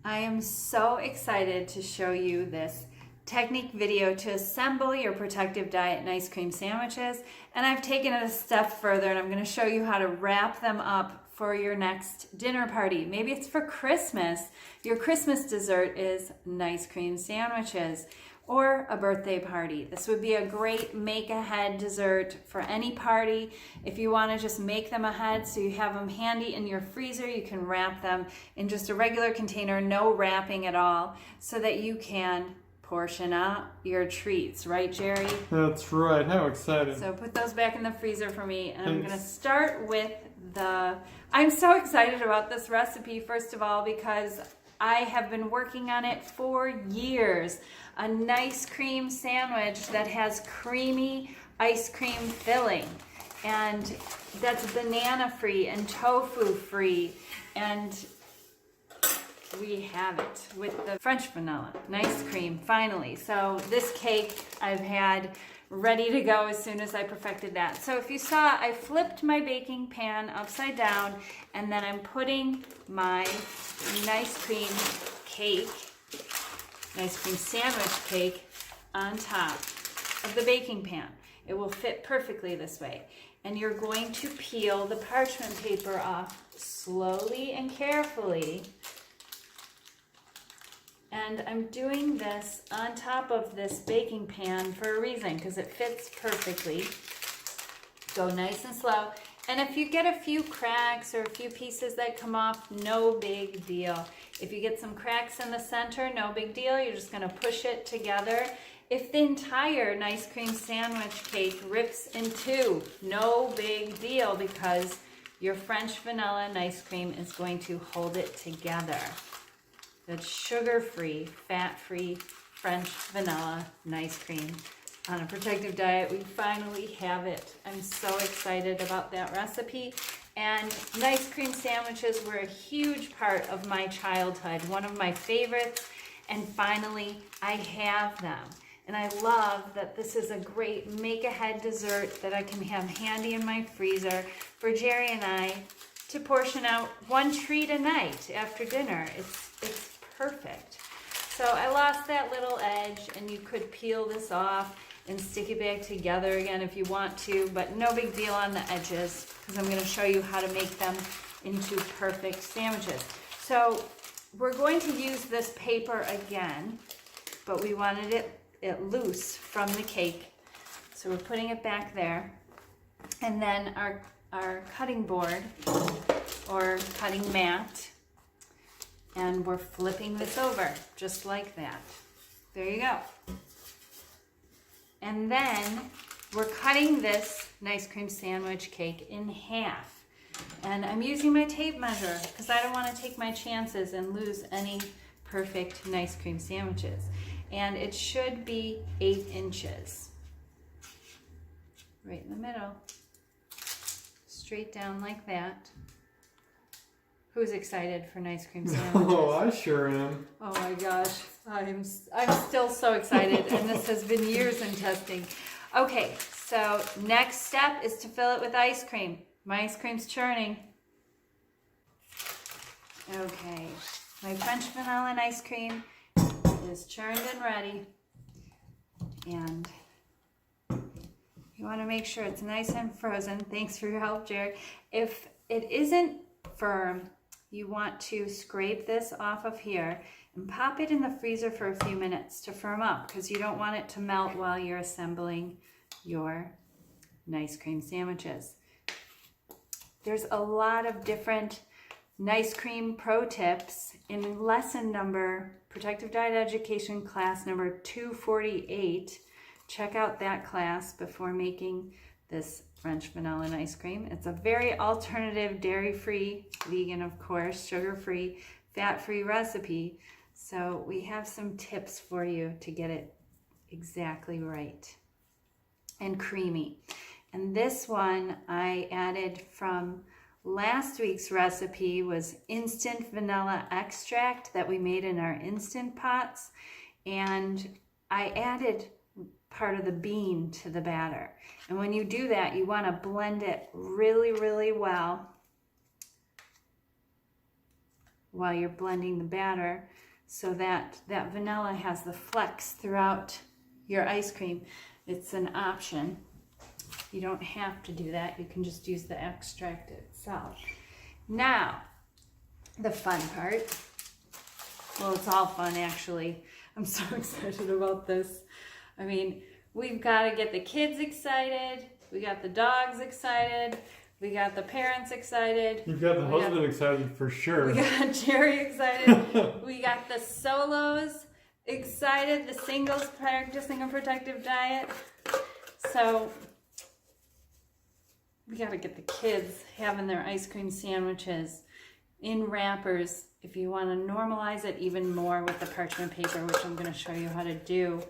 I am so excited to show you this technique video to assemble your protective diet and ice cream sandwiches. And I've taken it a step further and I'm going to show you how to wrap them up for your next dinner party. Maybe it's for Christmas. Your Christmas dessert is ice cream sandwiches, or a birthday party. This would be a great make ahead dessert for any party. If you want to just make them ahead so you have them handy in your freezer, you can wrap them in just a regular container, no wrapping at all, so that you can portion out your treats, right, Jerry? That's right. How exciting. So put those back in the freezer for me, and I'm going to start with I'm so excited about this recipe, first of all, because I have been working on it for years. A nice cream sandwich that has creamy ice cream filling, and that's banana free and tofu free, and we have it with the French vanilla nice cream finally. So this cake I've had ready to go as soon as I perfected that. So if you saw, I flipped my baking pan upside down, and then I'm putting my nice cream cake, nice cream sandwich cake on top of the baking pan. It will fit perfectly this way. And you're going to peel the parchment paper off slowly and carefully. And I'm doing this on top of this baking pan for a reason, because it fits perfectly. Go nice and slow. And if you get a few cracks or a few pieces that come off, no big deal. If you get some cracks in the center, no big deal. You're just gonna push it together. If the entire nice cream sandwich cake rips in two, no big deal, because your French vanilla ice cream is going to hold it together. That's sugar-free, fat-free French vanilla ice cream on a protective diet. We finally have it. I'm so excited about that recipe. And ice cream sandwiches were a huge part of my childhood, one of my favorites, and finally I have them. And I love that this is a great make-ahead dessert that I can have handy in my freezer for Jerry and I to portion out one treat a night after dinner. It's perfect. So I lost that little edge, and you could peel this off and stick it back together again if you want to, but no big deal on the edges, because I'm going to show you how to make them into perfect sandwiches. So we're going to use this paper again, but we wanted it loose from the cake. So we're putting it back there. And then our cutting board or cutting mat, and we're flipping this over just like that. There you go. And then we're cutting this ice cream sandwich cake in half. And I'm using my tape measure because I don't want to take my chances and lose any perfect ice cream sandwiches. And it should be 8 inches. Right in the middle. Straight down like that. Who's excited for ice cream sandwiches? Oh, I sure am. Oh my gosh, I'm still so excited, and this has been years in testing. Okay, so next step is to fill it with ice cream. My ice cream's churning. Okay, my French vanilla and ice cream is churned and ready. And you want to make sure it's nice and frozen. Thanks for your help, Jared. If it isn't firm, you want to scrape this off of here and pop it in the freezer for a few minutes to firm up, because you don't want it to melt while you're assembling your ice cream sandwiches. There's a lot of different ice cream pro tips in lesson number, Protective Diet Education class number 248. Check out that class before making this French vanilla ice cream. It's a very alternative, dairy-free, vegan of course, sugar-free, fat-free recipe. So we have some tips for you to get it exactly right and creamy. And this one I added from last week's recipe was instant vanilla extract that we made in our Instant Pots. And I added part of the bean to the batter. And when you do that, you want to blend it really, really well while you're blending the batter so that that vanilla has the flecks throughout your ice cream. It's an option. You don't have to do that. You can just use the extract itself. Now, the fun part. Well, it's all fun, actually. I'm so excited about this. I mean, we've got to get the kids excited. We got the dogs excited. We got the parents excited. You've got the husband excited for sure. We got Jerry excited. We got the solos excited. The singles practicing a protective diet. So we got to get the kids having their ice cream sandwiches in wrappers. If you want to normalize it even more with the parchment paper, which I'm going to show you how to do.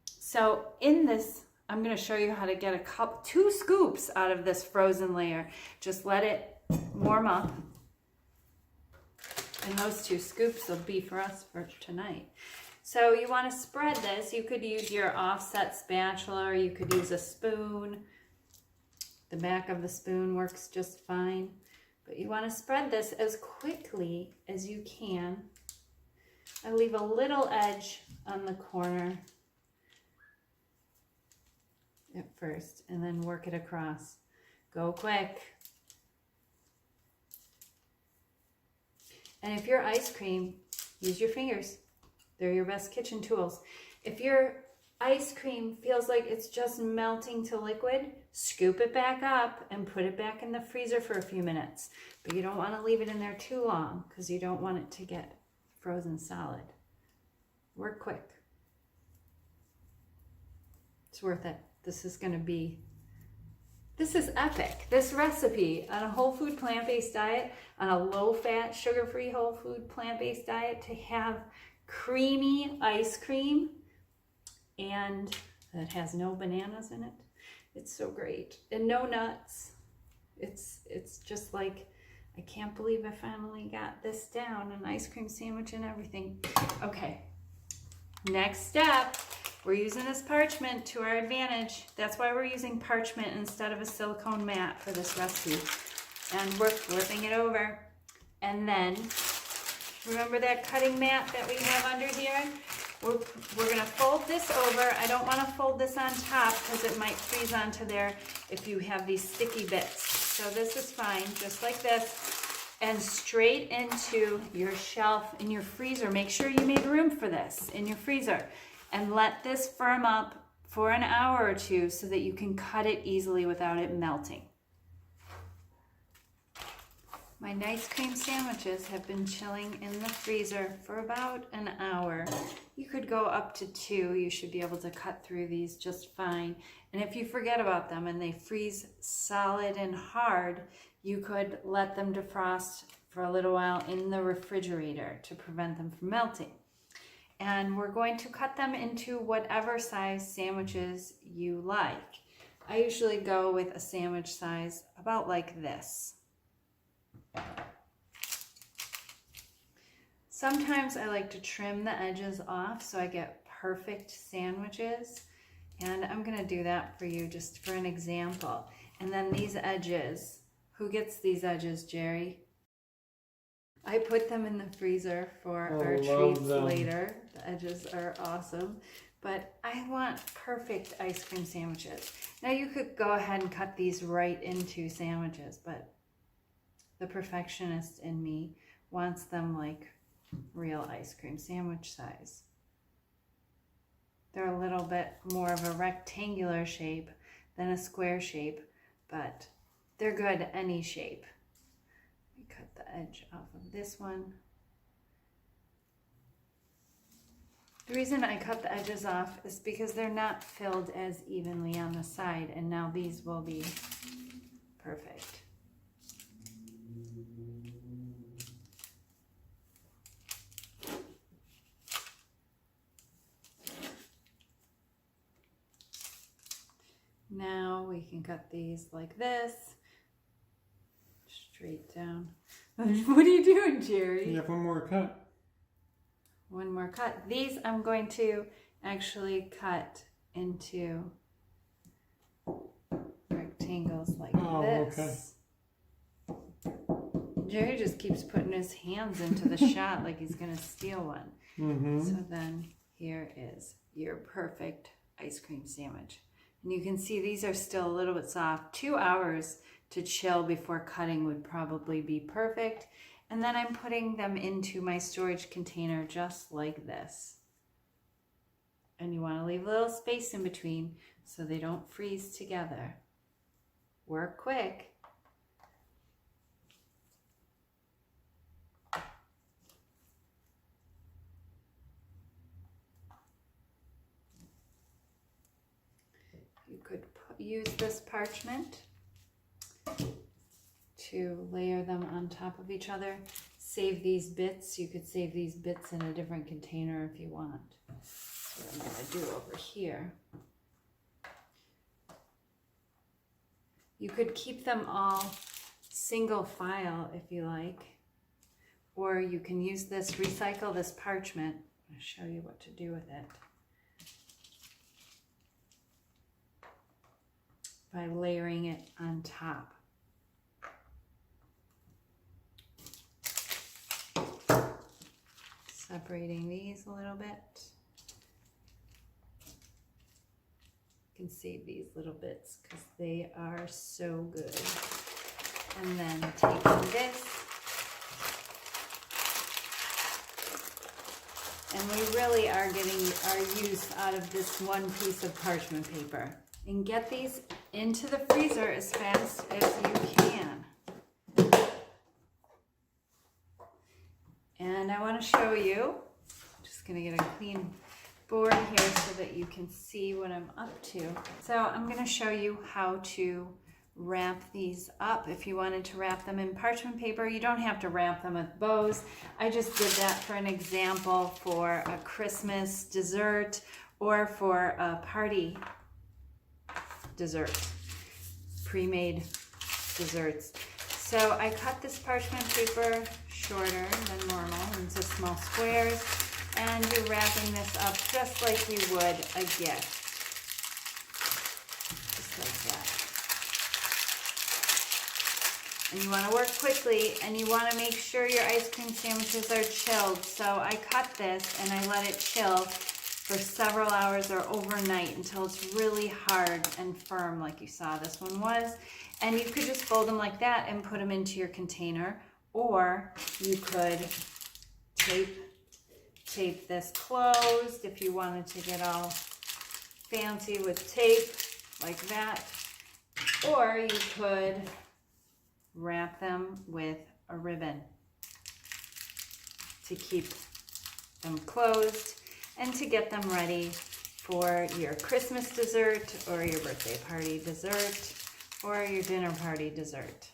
So in this, I'm going to show you how to get 2 scoops out of this frozen layer. Just let it warm up. And those 2 scoops will be for us for tonight. So you want to spread this. You could use your offset spatula, or you could use a spoon. The back of the spoon works just fine. But you want to spread this as quickly as you can. I leave a little edge on the corner at first, and then work it across. Go quick. And if your ice cream, use your fingers. They're your best kitchen tools. If your ice cream feels like it's just melting to liquid, scoop it back up and put it back in the freezer for a few minutes. But you don't want to leave it in there too long because you don't want it to get frozen solid. Work quick. It's worth it. This is epic. This recipe on a whole food plant-based diet, on a low-fat, sugar-free whole food plant-based diet, to have creamy ice cream and that has no bananas in it. It's so great. And no nuts. It's just like, I can't believe I finally got this down, an ice cream sandwich and everything. Okay, next step. We're using this parchment to our advantage. That's why we're using parchment instead of a silicone mat for this recipe. And we're flipping it over. And then, remember that cutting mat that we have under here? We're gonna fold this over. I don't wanna fold this on top because it might freeze onto there if you have these sticky bits. So this is fine, just like this. And straight into your shelf in your freezer. Make sure you made room for this in your freezer. And let this firm up for an hour or 2 so that you can cut it easily without it melting. My nice cream sandwiches have been chilling in the freezer for about an hour. You could go up to 2. You should be able to cut through these just fine. And if you forget about them and they freeze solid and hard, you could let them defrost for a little while in the refrigerator to prevent them from melting. And we're going to cut them into whatever size sandwiches you like. I usually go with a sandwich size about like this. Sometimes I like to trim the edges off so I get perfect sandwiches. And I'm gonna do that for you just for an example. And then these edges, who gets these edges, Jerry? I put them in the freezer for our treats later. The edges are awesome. But I want perfect ice cream sandwiches. Now you could go ahead and cut these right into sandwiches, but the perfectionist in me wants them like real ice cream sandwich size. They're a little bit more of a rectangular shape than a square shape, but they're good any shape. Cut the edge off of this one. The reason I cut the edges off is because they're not filled as evenly on the side, and now these will be perfect. Now we can cut these like this. Straight down. What are you doing, Jerry? You have one more cut. One more cut. These I'm going to actually cut into rectangles like this. Okay. Jerry just keeps putting his hands into the shot like he's gonna steal one. Mm-hmm. So then here is your perfect ice cream sandwich. And you can see these are still a little bit soft. 2 hours to chill before cutting would probably be perfect. And then I'm putting them into my storage container just like this. And you want to leave a little space in between so they don't freeze together. Work quick. You could use this parchment to layer them on top of each other. Save these bits. You could save these bits in a different container if you want. That's what I'm going to do over here. You could keep them all single file if you like, or you can use this, recycle this parchment. I'm going to show you what to do with it. By layering it on top. Separating these a little bit. You can save these little bits because they are so good. And then taking this, and we really are getting our use out of this one piece of parchment paper. And get these into the freezer as fast as you can. And I want to show you, I'm just going to get a clean board here so that you can see what I'm up to. So I'm going to show you how to wrap these up. If you wanted to wrap them in parchment paper, you don't have to wrap them with bows. I just did that for an example for a Christmas dessert or for a party dessert, pre-made desserts. So I cut this parchment paper shorter than normal into small squares, and you're wrapping this up just like you would a gift. Just like that. And you want to work quickly, and you want to make sure your ice cream sandwiches are chilled. So I cut this and I let it chill for several hours or overnight until it's really hard and firm like you saw this one was. And you could just fold them like that and put them into your container, or you could tape this closed if you wanted to get all fancy with tape like that, or you could wrap them with a ribbon to keep them closed and to get them ready for your Christmas dessert or your birthday party dessert or your dinner party dessert.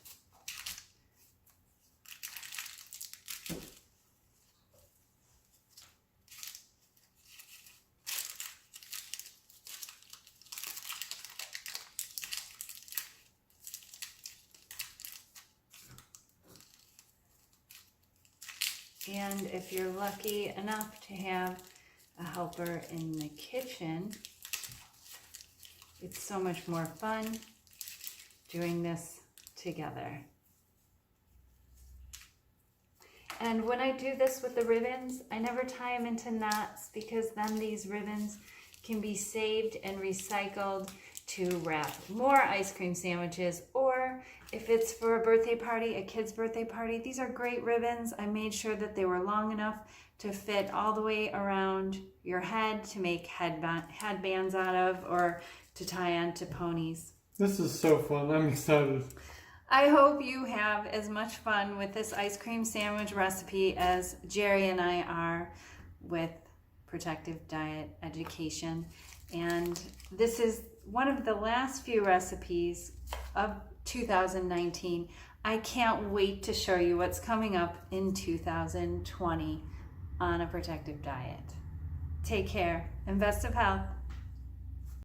And if you're lucky enough to have a helper in the kitchen, it's so much more fun doing this together. And when I do this with the ribbons, I never tie them into knots, because then these ribbons can be saved and recycled to wrap more ice cream sandwiches, or if it's for a birthday party, a kid's birthday party, these are great ribbons. I made sure that they were long enough to fit all the way around your head to make headbands out of, or to tie onto ponies. This is so fun. I'm excited. I hope you have as much fun with this ice cream sandwich recipe as Jerry and I are with Protective Diet Education. And this is one of the last few recipes of 2019. I can't wait to show you what's coming up in 2020 on a protective diet. Take care and best of health.